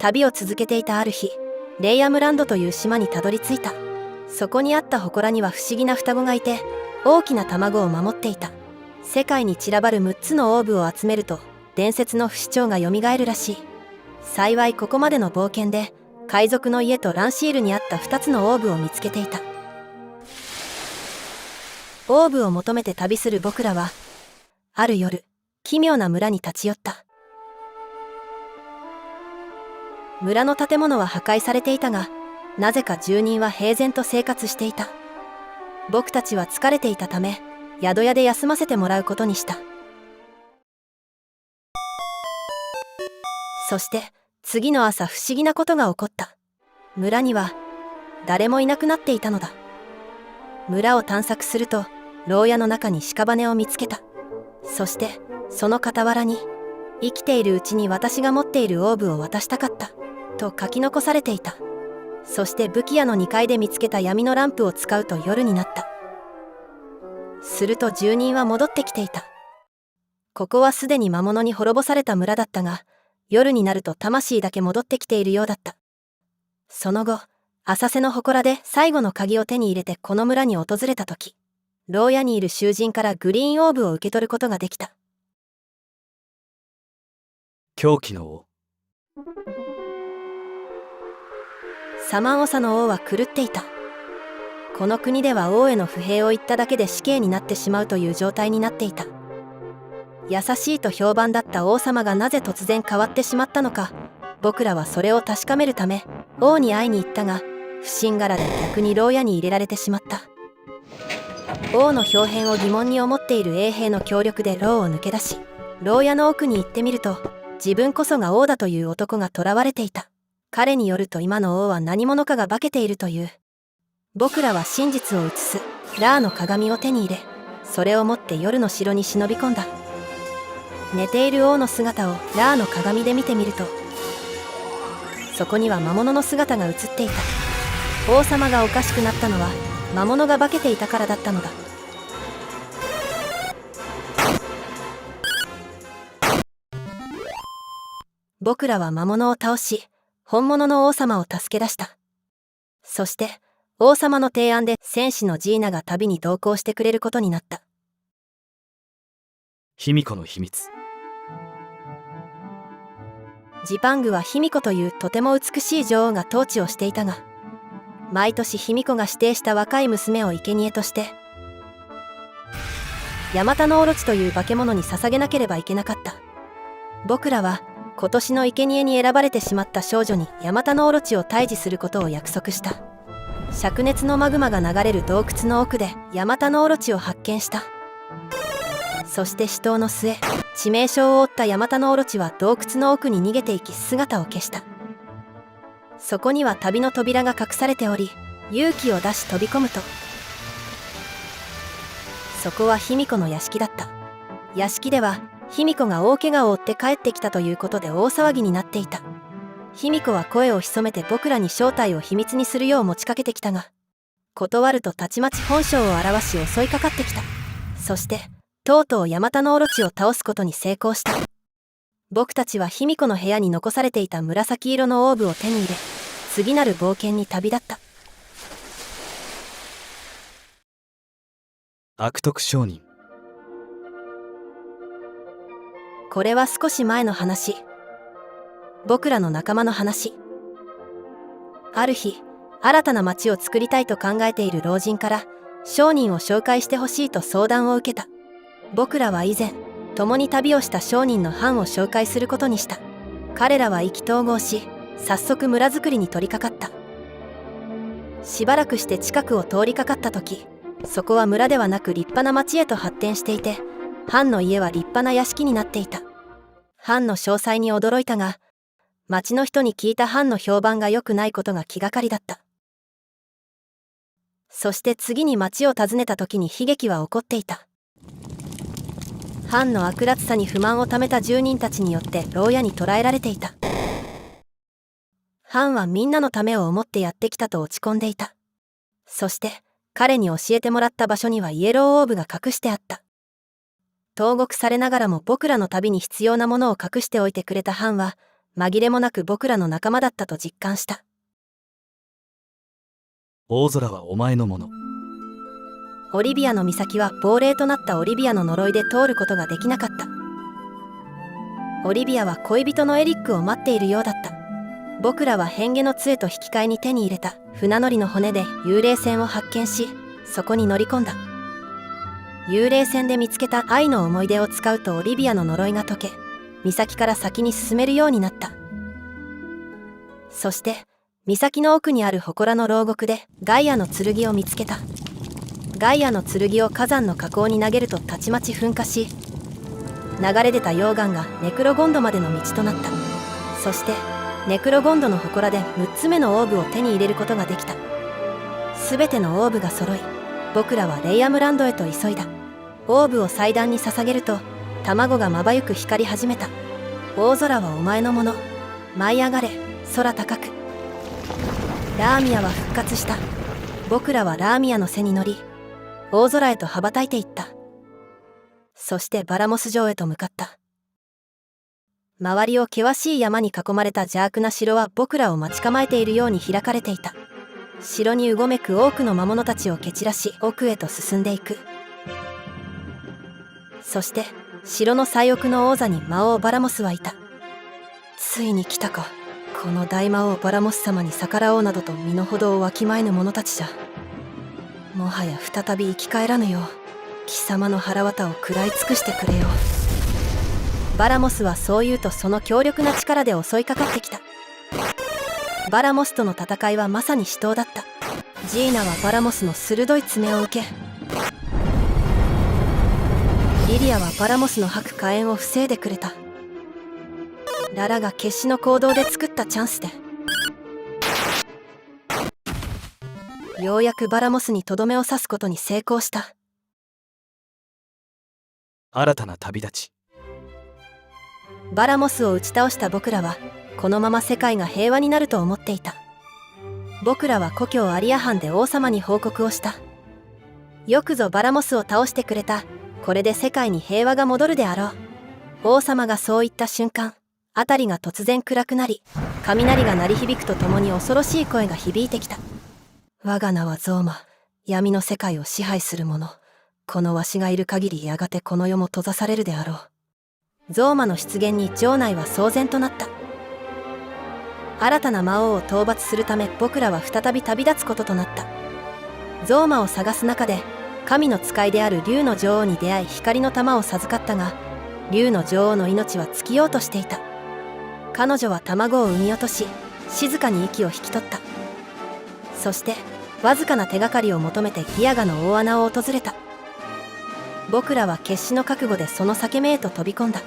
旅を続けていたある日、レイアムランドという島にたどり着いた。そこにあった祠には不思議な双子がいて、大きな卵を守っていた。世界に散らばる6つのオーブを集めると伝説の不死鳥がよみがえるらしい。幸いここまでの冒険で海賊の家とランシールにあった2つのオーブを見つけていた。オーブを求めて旅する僕らはある夜、奇妙な村に立ち寄った。村の建物は破壊されていたが、なぜか住人は平然と生活していた。僕たちは疲れていたため、宿屋で休ませてもらうことにした。そして次の朝、不思議なことが起こった。村には誰もいなくなっていたのだ。村を探索すると、牢屋の中に屍を見つけた。そしてその傍らに、生きているうちに私が持っているオーブを渡したかったと書き残されていた。そして武器屋の2階で見つけた闇のランプを使うと夜になった。すると住人は戻ってきていた。ここはすでに魔物に滅ぼされた村だったが、夜になると魂だけ戻ってきているようだった。その後、浅瀬の祠で最後の鍵を手に入れてこの村に訪れた時、牢屋にいる囚人からグリーンオーブを受け取ることができた。狂気の王。サマンオサの王は狂っていた。この国では王への不平を言っただけで死刑になってしまうという状態になっていた。優しいと評判だった王様がなぜ突然変わってしまったのか、僕らはそれを確かめるため王に会いに行ったが、不審がらで逆に牢屋に入れられてしまった。王の表変を疑問に思っている衛兵の協力で牢を抜け出し、牢屋の奥に行ってみると、自分こそが王だという男が囚われていた。彼によると今の王は何者かが化けているという。僕らは真実を映すラーの鏡を手に入れ、それを持って夜の城に忍び込んだ。寝ている王の姿をラーの鏡で見てみると、そこには魔物の姿が映っていた。王様がおかしくなったのは魔物が化けていたからだったのだ。僕らは魔物を倒し、本物の王様を助け出した。そして王様の提案で戦士のジーナが旅に同行してくれることになった。卑弥呼の秘密。ジパングは卑弥呼というとても美しい女王が統治をしていたが、毎年卑弥呼が指定した若い娘を生贄としてヤマタノオロチという化け物に捧げなければいけなかった。僕らは今年の生贄に選ばれてしまった少女にヤマタノオロチを退治することを約束した。灼熱のマグマが流れる洞窟の奥でヤマタノオロチを発見した。そして死闘の末、致命傷を負ったヤマタノオロチは洞窟の奥に逃げていき姿を消した。そこには旅の扉が隠されており、勇気を出し飛び込むと、そこは卑弥呼の屋敷だった。屋敷では卑弥呼が大怪我を負って帰ってきたということで大騒ぎになっていた。卑弥呼は声を潜めて僕らに正体を秘密にするよう持ちかけてきたが、断るとたちまち本性を現し襲いかかってきた。そしてとうとうヤマタノオロチを倒すことに成功した。僕たちは卑弥呼の部屋に残されていた紫色のオーブを手に入れ、次なる冒険に旅立った。悪徳商人。これは少し前の話。僕らの仲間の話。ある日、新たな町を作りたいと考えている老人から商人を紹介してほしいと相談を受けた。僕らは以前共に旅をした商人の班を紹介することにした。彼らは意気投合し、早速村づくりに取り掛かった。しばらくして近くを通りかかった時、そこは村ではなく立派な町へと発展していて、藩の家は立派な屋敷になっていた。藩の詳細に驚いたが、町の人に聞いた藩の評判が良くないことが気がかりだった。そして次に町を訪ねた時に悲劇は起こっていた。藩の悪辣さに不満をためた住人たちによって牢屋に捕らえられていた。藩はみんなのためを思ってやってきたと落ち込んでいた。そして彼に教えてもらった場所にはイエローオーブが隠してあった。投獄されながらも僕らの旅に必要なものを隠しておいてくれた藩は紛れもなく僕らの仲間だったと実感した。大空はお前のもの。オリビアの岬は亡霊となったオリビアの呪いで通ることができなかった。オリビアは恋人のエリックを待っているようだった。僕らは変化の杖と引き換えに手に入れた船乗りの骨で幽霊船を発見し、そこに乗り込んだ。幽霊船で見つけた愛の思い出を使うとオリビアの呪いが解け、岬から先に進めるようになった。そして岬の奥にある祠の牢獄でガイアの剣を見つけた。ガイアの剣を火山の火口に投げるとたちまち噴火し、流れ出た溶岩がネクロゴンドまでの道となった。そしてネクロゴンドの祠で6つ目のオーブを手に入れることができた。すべてのオーブが揃い、僕らはレイアムランドへと急いだ。オーブを祭壇に捧げると卵がまばゆく光り始めた。大空はお前のもの。舞い上がれ空高く。ラーミアは復活した。僕らはラーミアの背に乗り、大空へと羽ばたいていった。そしてバラモス城へと向かった。周りを険しい山に囲まれた邪悪な城は僕らを待ち構えているように開かれていた。城にうごめく多くの魔物たちを蹴散らし奥へと進んでいく。そして城の最奥の王座に魔王バラモスはいた。ついに来たか。この大魔王バラモス様に逆らおうなどと身の程をわきまえぬ者たちじゃ。もはや再び生き返らぬよう貴様の腹渡を食らい尽くしてくれよ。バラモスはそう言うとその強力な力で襲いかかってきた。バラモスとの戦いはまさに死闘だった。ジーナはバラモスの鋭い爪を受け、リリアはバラモスの吐く火炎を防いでくれた。ララが決死の行動で作ったチャンスで、ようやくバラモスにとどめを刺すことに成功した。新たな旅立ち。バラモスを打ち倒した僕らはこのまま世界が平和になると思っていた。僕らは故郷アリア藩で王様に報告をした。よくぞバラモスを倒してくれた。これで世界に平和が戻るであろう。王様がそう言った瞬間、辺りが突然暗くなり、雷が鳴り響くとともに恐ろしい声が響いてきた。我が名はゾーマ、闇の世界を支配する者。このわしがいる限りやがてこの世も閉ざされるであろう。ゾーマの出現に城内は騒然となった。新たな魔王を討伐するため僕らは再び旅立つこととなった。ゾーマを探す中で神の使いである竜の女王に出会い光の玉を授かったが、竜の女王の命は尽きようとしていた。彼女は卵を産み落とし静かに息を引き取った。そしてわずかな手がかりを求めてギアガの大穴を訪れた。僕らは決死の覚悟でその裂け目へと飛び込んだ。